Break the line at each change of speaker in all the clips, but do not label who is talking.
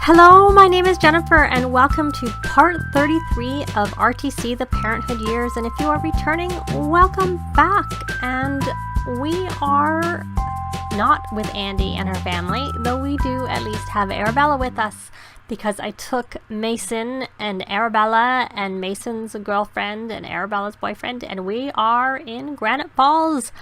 Hello, my name is Jennifer and welcome to part 33 of R.T.C. the Parenthood years, and if you are returning, welcome back. And we are not with Andi and her family, though we do at least have Arabella with us, because I took Mason and Arabella and Mason's girlfriend and Arabella's boyfriend, and we are in Granite Falls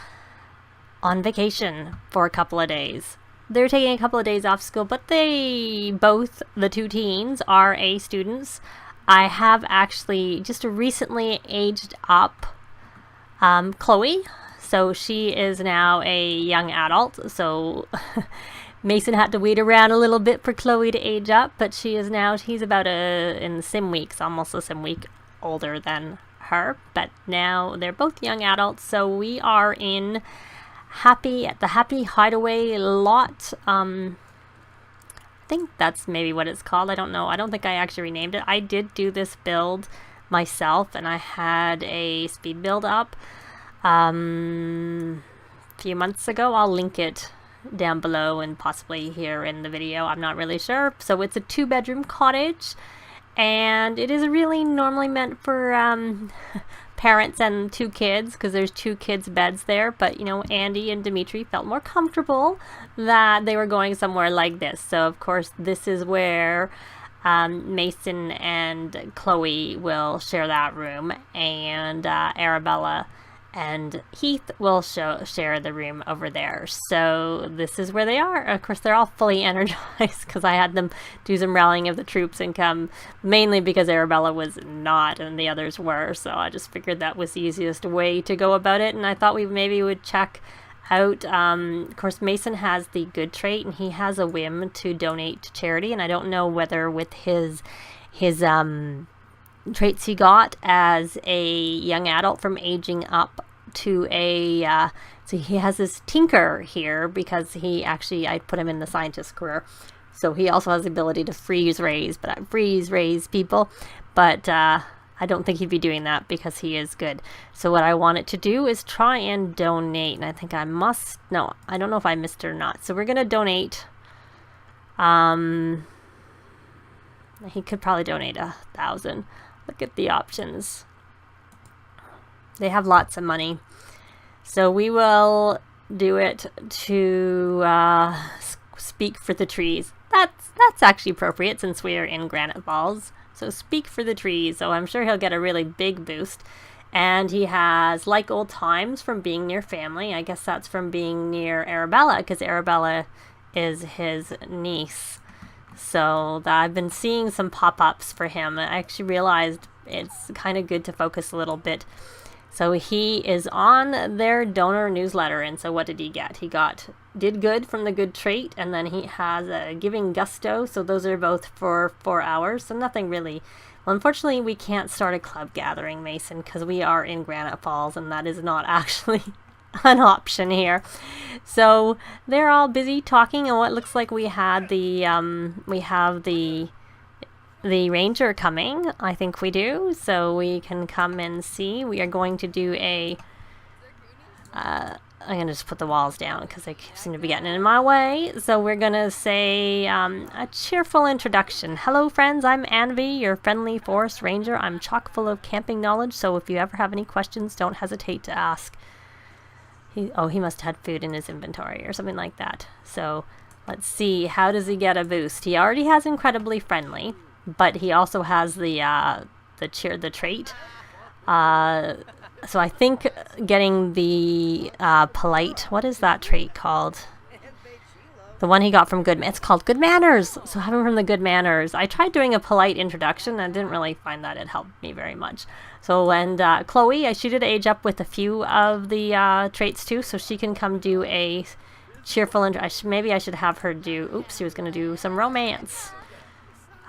on vacation for a couple of days. They're taking a couple of days off school, but they both, the two teens, are A students. I have actually just recently aged up Chloe, so she is now a young adult. So Mason had to wait around a little bit for Chloe to age up, but she is now, he's about in the sim weeks, almost a sim week older than her. But now they're both young adults, so we are in at the Happy Hideaway lot. I think that's maybe what it's called. I don't know. I don't think I actually renamed it. I did do this build myself, and I had a speed build up a few months ago. I'll link it down below and possibly here in the video. I'm not really sure. So it's a 2-bedroom cottage, and it is really normally meant for parents and 2 kids, because there's 2 kids' beds there. But you know, Andi and Dimitri felt more comfortable that they were going somewhere like this. So of course this is where Mason and Chloe will share that room, and Arabella and Heath will share the room over there. So this is where they are. Of course, they're all fully energized because I had them do some rallying of the troops and come, mainly because Arabella was not and the others were. So I just figured that was the easiest way to go about it. And I thought we maybe would check out, of course, Mason has the good trait, and he has a whim to donate to charity. And I don't know whether with his traits he got as a young adult from aging up to a so he has this tinker here, because I put him in the scientist career, so he also has the ability to freeze raise people, but I don't think he'd be doing that because he is good. So what I wanted to do is try and donate, and I think I must, no, I don't know if I missed it or not. So we're gonna donate, he could probably donate 1,000. Look at the options. They have lots of money. So we will do it to speak for the trees. That's actually appropriate since we are in Granite Falls. So speak for the trees. So I'm sure he'll get a really big boost. And he has like old times from being near family. I guess that's from being near Arabella, because Arabella is his niece. So I've been seeing some pop-ups for him. I actually realized it's kind of good to focus a little bit. So he is on their donor newsletter, and so what did he get? He did good from the good trait, and then he has a giving gusto, so those are both for 4 hours, so nothing really. Well, unfortunately, we can't start a club gathering, Mason, because we are in Granite Falls, and that is not actually an option here. So they're all busy talking, and what looks like we have the ranger coming. I think we do, so we can come and see. We are going to do I'm gonna just put the walls down because they seem to be getting in my way. So we're gonna say a cheerful introduction. Hello friends, I'm Andi, your friendly forest ranger. I'm chock full of camping knowledge, so if you ever have any questions, don't hesitate to ask. He must have had food in his inventory or something like that. So let's see, how does he get a boost? He already has incredibly friendly, but he also has the trait. So I think getting the polite, what is that trait called? The one he got from it's called Good Manners. So having from the Good Manners. I tried doing a polite introduction. I didn't really find that it helped me very much. So, and Chloe, she did age up with a few of the traits too, so she can come do a cheerful maybe I should have her do, she was going to do some romance.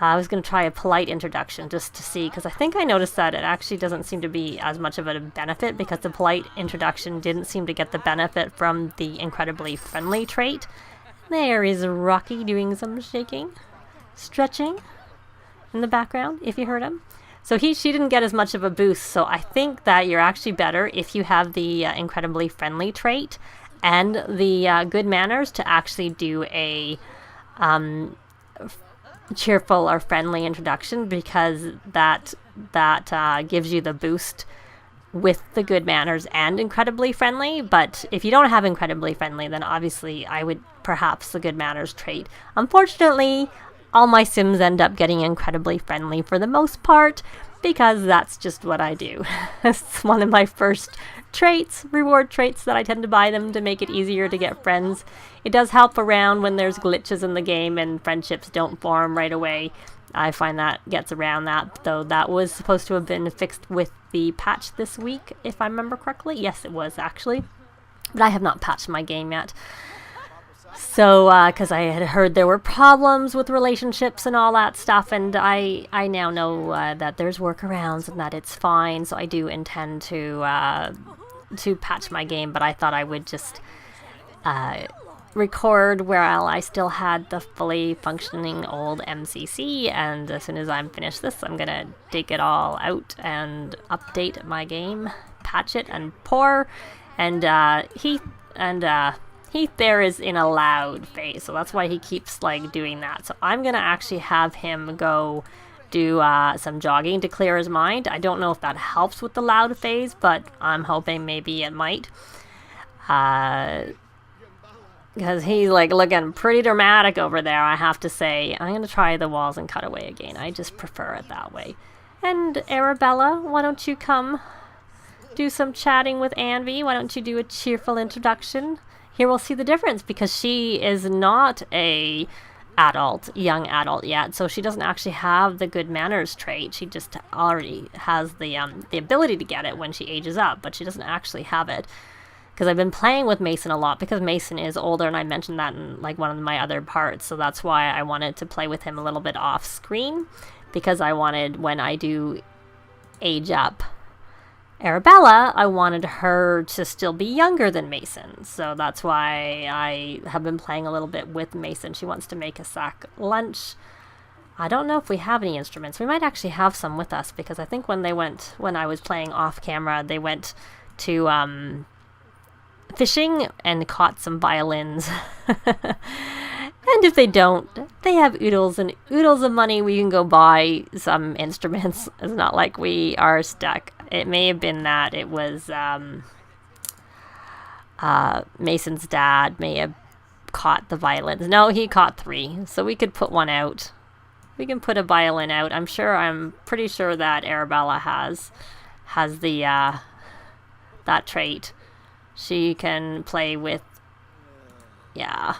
I was going to try a polite introduction just to see, because I think I noticed that it actually doesn't seem to be as much of a benefit, because the polite introduction didn't seem to get the benefit from the incredibly friendly trait. There is Rocky doing some shaking, stretching in the background, if you heard him. So she didn't get as much of a boost, so I think that you're actually better if you have the incredibly friendly trait and the good manners to actually do a cheerful or friendly introduction, because that gives you the boost with the good manners and incredibly friendly. But if you don't have incredibly friendly, then obviously I would perhaps the good manners trait. Unfortunately, all my Sims end up getting incredibly friendly for the most part, because that's just what I do. It's one of my first traits, reward traits, that I tend to buy them to make it easier to get friends. It does help around when there's glitches in the game and friendships don't form right away. I find that gets around that, though that was supposed to have been fixed with the patch this week, if I remember correctly. Yes, it was actually, but I have not patched my game yet. So, because I had heard there were problems with relationships and all that stuff, and I now know that there's workarounds and that it's fine, so I do intend to patch my game, but I thought I would just record while I still had the fully functioning old MCC, and as soon as I'm finished this, I'm gonna take it all out and update my game, patch it and pour, and Heath there is in a loud phase, so that's why he keeps like doing that. So I'm gonna actually have him go do some jogging to clear his mind. I don't know if that helps with the loud phase, but I'm hoping maybe it might. Because he's like looking pretty dramatic over there, I have to say. I'm gonna try the walls and cutaway again. I just prefer it that way. And Arabella, why don't you come do some chatting with Andi? Why don't you do a cheerful introduction? Here we'll see the difference, because she is not a young adult yet, so she doesn't actually have the good manners trait. She just already has the ability to get it when she ages up, but she doesn't actually have it. Because I've been playing with Mason a lot, because Mason is older, and I mentioned that in like one of my other parts, so that's why I wanted to play with him a little bit off screen, because I wanted, when I do age up Arabella, I wanted her to still be younger than Mason, so that's why I have been playing a little bit with Mason. She wants to make a sack lunch. I don't know if we have any instruments. We might actually have some with us, because I think when I was playing off camera, they went to fishing and caught some violins. And if they don't, they have oodles and oodles of money. We can go buy some instruments. It's not like we are stuck. It may have been that it was Mason's dad may have caught the violins. No, he caught 3, so we could put one out. We can put a violin out. I'm pretty sure that Arabella has the that trait. She can play with, yeah.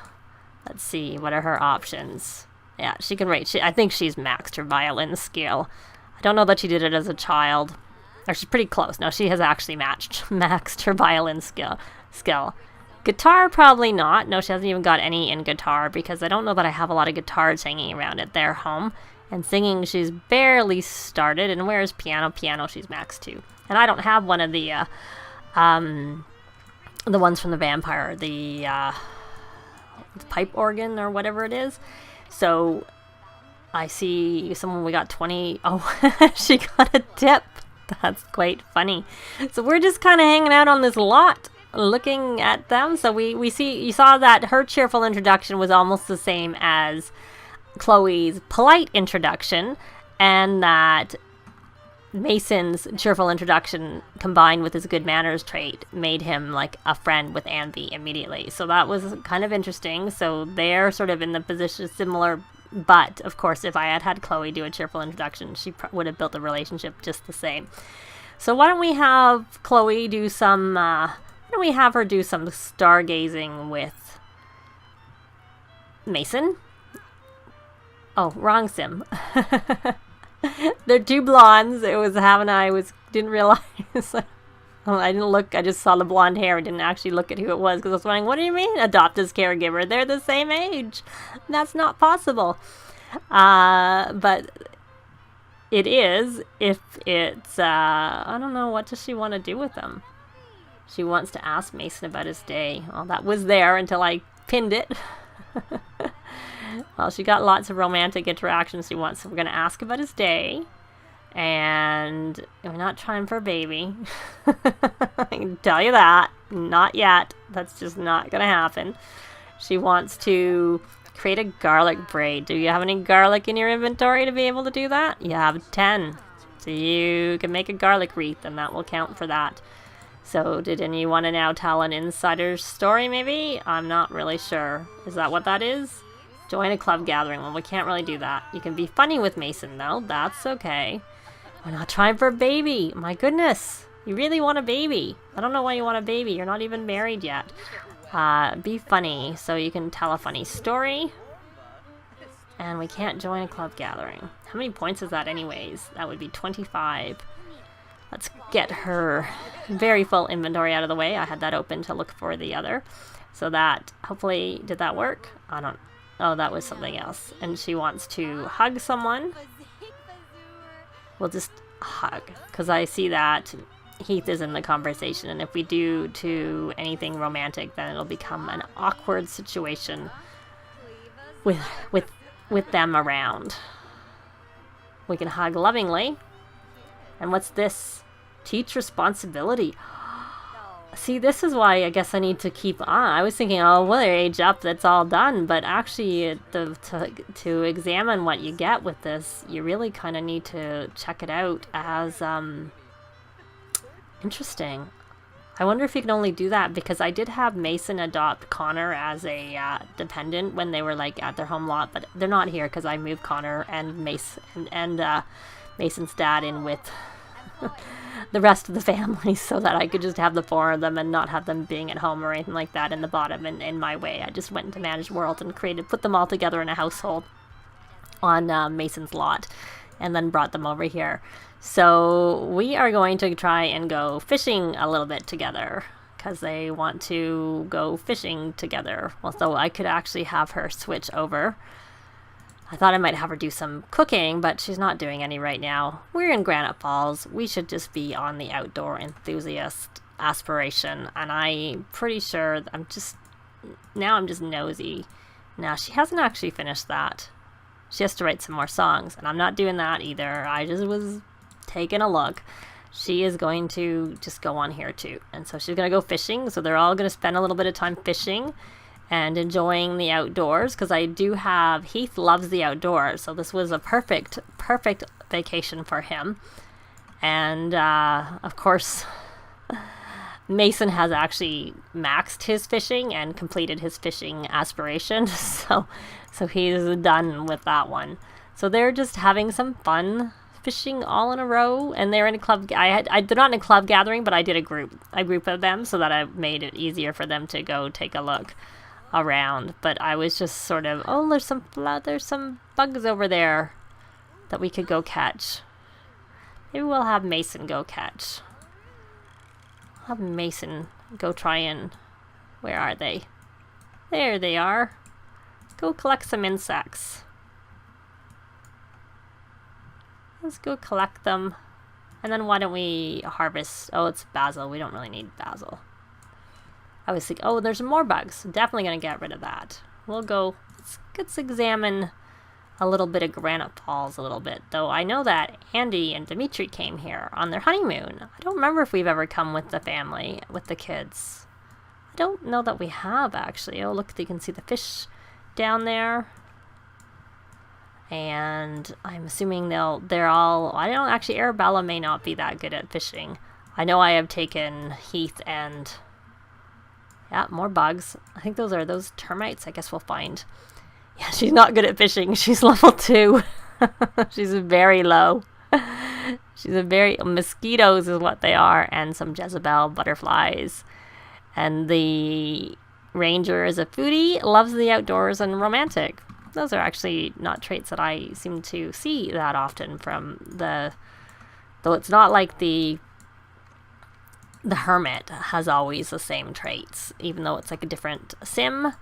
Let's see, what are her options? Yeah, she can rate. I think she's maxed her violin skill. I don't know that she did it as a child. Or she's pretty close. No, she has actually maxed her violin skill. Guitar, probably not. No, she hasn't even got any in guitar, because I don't know that I have a lot of guitars hanging around at their home. And singing, she's barely started. And where's piano? Piano, she's maxed too. And I don't have one of the ones from the vampire, the pipe organ or whatever it is. So I see someone, we got 20. Oh, she got a tip. That's quite funny. So we're just kind of hanging out on this lot looking at them. So we see, you saw that her cheerful introduction was almost the same as Chloe's polite introduction, and that Mason's cheerful introduction combined with his good manners trait made him like a friend with Andi immediately. So that was kind of interesting. So they're sort of in the position similar, but of course if I had Chloe do a cheerful introduction, she would have built a relationship just the same. So why don't we have Chloe do some, why don't we have her do some stargazing with Mason? Oh, wrong sim. They're 2 blondes. It was didn't realize. I didn't look. I just saw the blonde hair. I didn't actually look at who it was, because I was wondering, what do you mean adopt as caregiver? They're the same age. That's not possible. But it is if it's, I don't know, what does she want to do with them? She wants to ask Mason about his day. Well, that was there until I pinned it. Well, she got lots of romantic interactions she wants, so we're going to ask about his day. And we're not trying for a baby. I can tell you that. Not yet. That's just not going to happen. She wants to Create a garlic braid. Do you have any garlic in your inventory to be able to do that? You have 10. So you can make a garlic wreath, and that will count for that. So did you want to now tell an insider story, maybe? I'm not really sure. Is that what that is? Join a club gathering. Well, we can't really do that. You can be funny with Mason, though. That's okay. We're not trying for a baby. My goodness. You really want a baby. I don't know why you want a baby. You're not even married yet. Be funny. So you can tell a funny story. And we can't join a club gathering. How many points is that anyways? That would be 25. Let's get her very full inventory out of the way. I had that open to look for the other. So that, hopefully, did that work? I don't, oh, that was something else. And she wants to hug someone. We'll just hug. Because I see that Heath is in the conversation. And if we do to anything romantic, then it'll become an awkward situation with them around. We can hug lovingly. And what's this? Teach responsibility. See, this is why I guess I need to keep on. I was thinking, oh, well, they age up, that's all done. But actually, to examine what you get with this, you really kind of need to check it out as interesting. I wonder if you can only do that, because I did have Mason adopt Connor as a dependent when they were like at their home lot, but they're not here because I moved Connor and Mason and Mason's dad in with the rest of the family so that I could just have the 4 of them and not have them being at home or anything like that in the bottom and in my way. I just went into Managed World and put them all together in a household on Mason's lot and then brought them over here. So we are going to try and go fishing a little bit together because they want to go fishing together. Well, so I could actually have her switch over. I thought I might have her do some cooking, but she's not doing any right now. We're in Granite Falls. We should just be on the outdoor enthusiast aspiration. And I'm pretty sure I'm just nosy. Now, she hasn't actually finished that. She has to write some more songs, and I'm not doing that either. I just was taking a look. She is going to just go on here too. And so she's going to go fishing. So they're all going to spend a little bit of time fishing and enjoying the outdoors, because I do have, Heath loves the outdoors, so this was a perfect vacation for him. And of course, Mason has actually maxed his fishing and completed his fishing aspiration, so he's done with that one. So they're just having some fun fishing all in a row, and they're in a club. They're not in a club gathering, but I did a group of them so that I made it easier for them to go take a look around. But I was just sort of, oh, there's some bugs over there that we could go catch. Maybe we'll have Mason go catch. I'll have Mason go try and, where are they? There they are. Go collect some insects. Let's go collect them. And then why don't we harvest? Oh, it's basil. We don't really need basil. I was thinking, oh, there's more bugs. Definitely going to get rid of that. We'll go, let's examine a little bit of Granite Falls a little bit. Though I know that Andi and Dimitri came here on their honeymoon. I don't remember if we've ever come with the family, with the kids. I don't know that we have, actually. Oh, look, you can see the fish down there. And I'm assuming they're all, I don't actually, Arabella may not be that good at fishing. I know I have taken Heath and, yeah, more bugs. I think those are those termites. I guess we'll find. Yeah, she's not good at fishing. She's level 2. She's very low. She's mosquitoes is what they are, and some Jezebel butterflies. And the ranger is a foodie, loves the outdoors, and romantic. Those are actually not traits that I seem to see that often from though it's not like the hermit has always the same traits, even though it's like a different sim.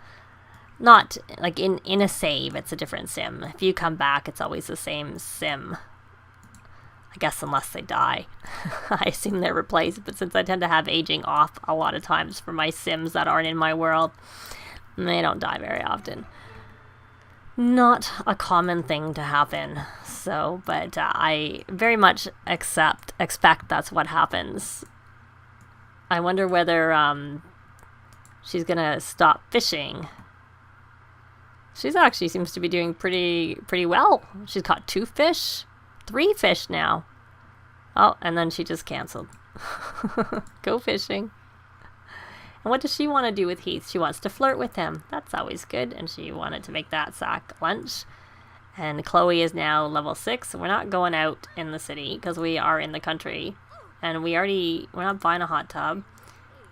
Not like in a save, it's a different sim. If you come back, it's always the same sim. I guess unless they die. I assume they're replaced, but since I tend to have aging off a lot of times for my sims that aren't in my world, they don't die very often. Not a common thing to happen. So, but I very much expect that's what happens. I wonder whether she's gonna stop fishing She's actually seems to be doing pretty well. She's caught 2 fish, 3 fish now. Oh, and then she just canceled. Go fishing. And what does she want to do with Heath? She wants to flirt with him. That's always good. And she wanted to make that sack lunch. And Chloe is now level 6. We're not going out in the city because we are in the country. And we're not buying a hot tub.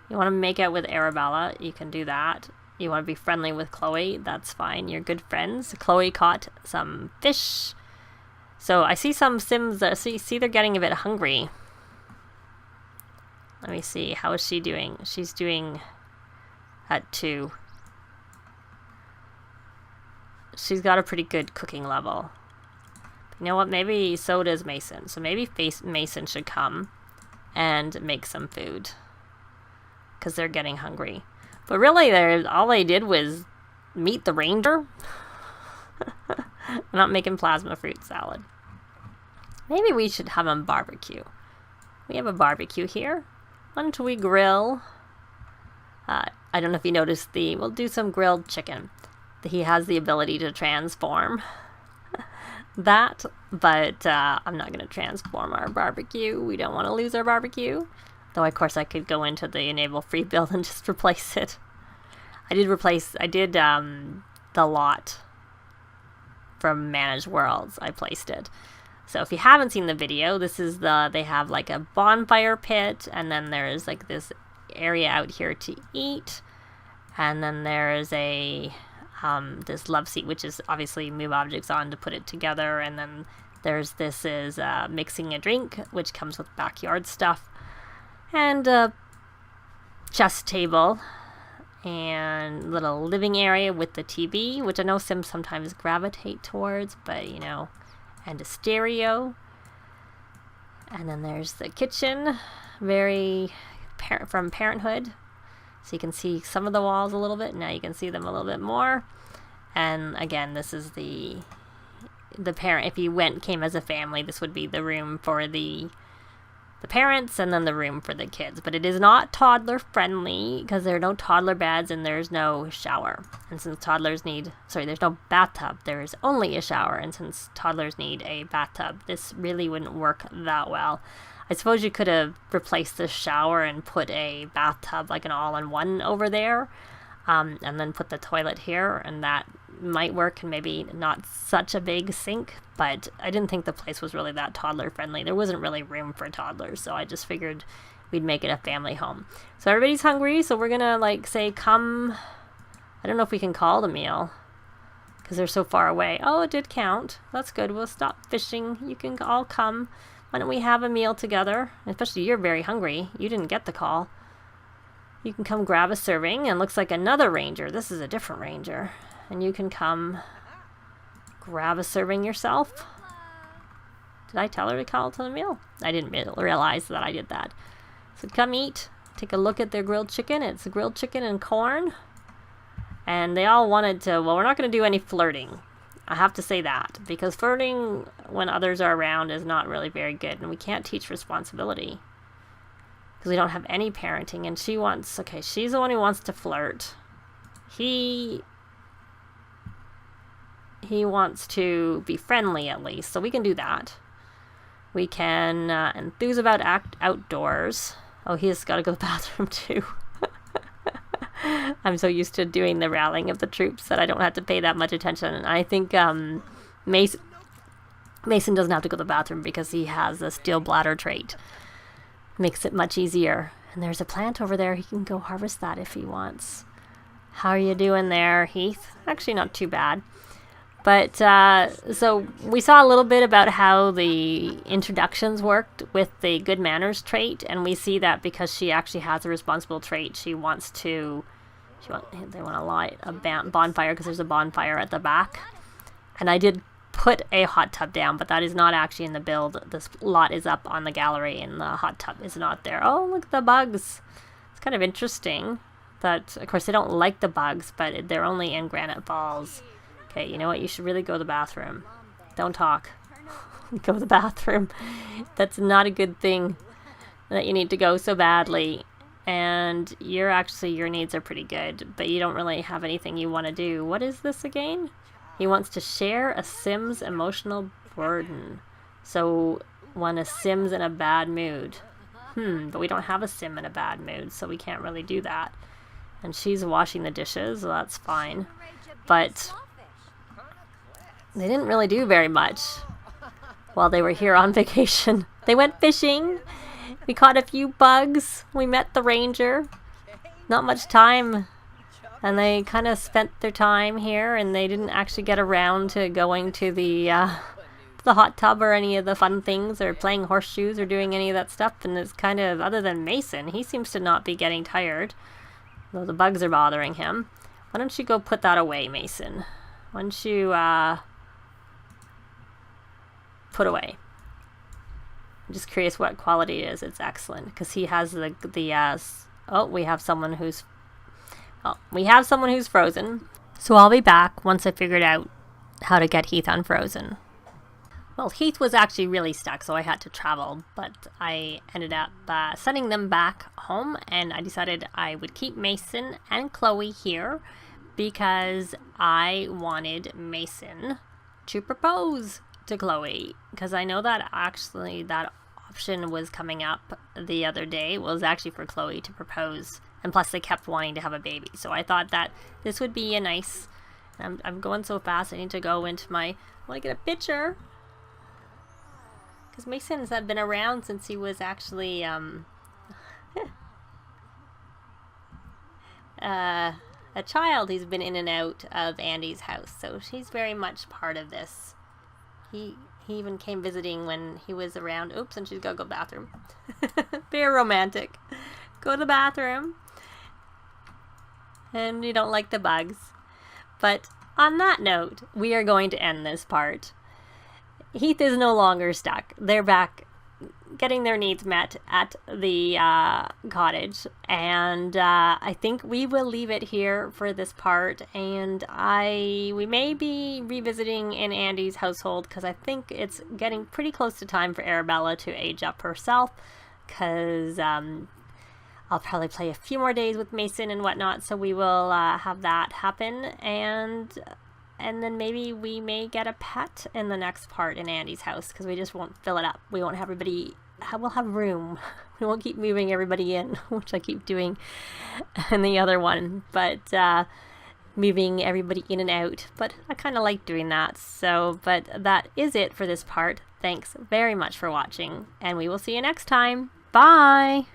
You want to make out with Arabella, you can do that. You want to be friendly with Chloe, that's fine. You're good friends. Chloe caught some fish. So I see some Sims that see they're getting a bit hungry. Let me see, how is she doing? She's doing at 2. She's got a pretty good cooking level. You know what, maybe so does Mason. So maybe Mason should come and make some food. Because they're getting hungry. But really, all they did was meet the ranger. I'm not making plasma fruit salad. Maybe we should have them barbecue. We have a barbecue here. Why don't we grill? I don't know if you noticed we'll do some grilled chicken. He has the ability to transform that, but I'm not going to transform our barbecue. We don't want to lose our barbecue. Though, of course, I could go into the enable free build and just replace it. I did the lot from Managed Worlds. I placed it. So if you haven't seen the video, this is they have like a bonfire pit, and then there's like this area out here to eat. And then there's this love seat, which is obviously move objects on to put it together. And then this is mixing a drink, which comes with backyard stuff. And a chess table and little living area with the TV, which I know Sims sometimes gravitate towards, but you know, and a stereo. And then there's the kitchen, from Parenthood. So you can see some of the walls a little bit. Now you can see them a little bit more. And again, this is the parent. If you came as a family, this would be the room for the parents, and then the room for the kids. But it is not toddler friendly because there are no toddler beds and there's no shower. And since there's no bathtub, there is only a shower. And since toddlers need a bathtub, this really wouldn't work that well. I suppose you could have replaced the shower and put a bathtub, like an all-in-one over there, and then put the toilet here, and that might work, and maybe not such a big sink. But I didn't think the place was really that toddler friendly. There wasn't really room for toddlers, so I just figured we'd make it a family home. So everybody's hungry, so we're gonna say come. I don't know if we can call the meal because they're so far away. Oh, it did count. That's good. We'll stop fishing. You can all come. Why don't we have a meal together? Especially you're very hungry. You didn't get the call. You can come grab a serving, and looks like another ranger. This is a different ranger. And you can come grab a serving yourself. Did I tell her to call to the meal? I didn't realize that I did that. So come eat. Take a look at their grilled chicken. It's a grilled chicken and corn. And they all wanted to, well, we're not going to do any flirting. I have to say that, because flirting when others are around is not really very good, and we can't teach responsibility because we don't have any parenting. And she's the one who wants to flirt. He wants to be friendly at least, so we can do that. We can enthuse about outdoors. Oh, he's got to go to the bathroom too. I'm so used to doing the rallying of the troops that I don't have to pay that much attention. And I think Mason doesn't have to go to the bathroom because he has the steel bladder trait. Makes it much easier. And there's a plant over there. He can go harvest that if he wants. How are you doing there, Heath? Actually, not too bad. But so we saw a little bit about how the introductions worked with the good manners trait, and we see that because she actually has a responsible trait, they want to light a bonfire because there's a bonfire at the back. And I did put a hot tub down, but that is not actually in the build. This lot is up on the gallery and the hot tub is not there. Oh, look at the bugs. It's kind of interesting that, of course, they don't like the bugs, but they're only in Granite Falls. Okay, you know what? You should really go to the bathroom. Don't talk. Go to the bathroom. That's not a good thing that you need to go so badly. and your needs are pretty good, but you don't really have anything you want to do. What is this again? He wants to share a Sim's emotional burden. So when a Sim's in a bad mood. But we don't have a Sim in a bad mood, so we can't really do that. And she's washing the dishes, so that's fine. But they didn't really do very much while they were here on vacation. They went fishing. We caught a few bugs. We met the ranger. Not much time. And they kind of spent their time here, and they didn't actually get around to going to the hot tub or any of the fun things, or playing horseshoes or doing any of that stuff. And it's kind of, other than Mason, he seems to not be getting tired, though the bugs are bothering him. Why don't you go put that away, Mason? Why don't you put away? I'm just curious what quality it is. It's excellent, because he has we have someone who's frozen. So I'll be back once I figured out how to get Heath unfrozen. Well, Heath was actually really stuck, so I had to travel, but I ended up sending them back home, and I decided I would keep Mason and Chloe here because I wanted Mason to propose to Chloe, because I know that actually that option was coming up the other day. It was actually for Chloe to propose, and plus they kept wanting to have a baby, so I thought that this would be a nice... I'm going so fast, I need to go into my... I want to get a picture. Because Mason's have been around since he was actually a child. He's been in and out of Andi's house, so she's very much part of this. He even came visiting when he was around. Oops, and she's got to go to the bathroom. Very romantic. Go to the bathroom. And you don't like the bugs. But on that note, we are going to end this part. Heath is no longer stuck. They're back getting their needs met at the cottage, and I think we will leave it here for this part, and we may be revisiting in Andi's household, because I think it's getting pretty close to time for Arabella to age up herself, because I'll probably play a few more days with Mason and whatnot, so we will have that happen, and then maybe we may get a pet in the next part in Andi's house, because we just won't fill it up. We won't have everybody... We'll have room. We won't keep moving everybody in, which I keep doing in the other one. But moving everybody in and out. But I kind of like doing that. So, but that is it for this part. Thanks very much for watching, and we will see you next time. Bye!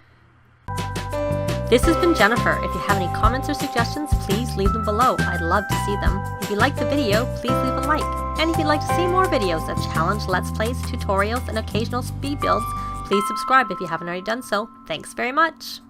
This has been Jennifer. If you have any comments or suggestions, please leave them below. I'd love to see them. If you liked the video, please leave a like. And if you'd like to see more videos of challenge, let's plays, tutorials, and occasional speed builds, please subscribe if you haven't already done so. Thanks very much.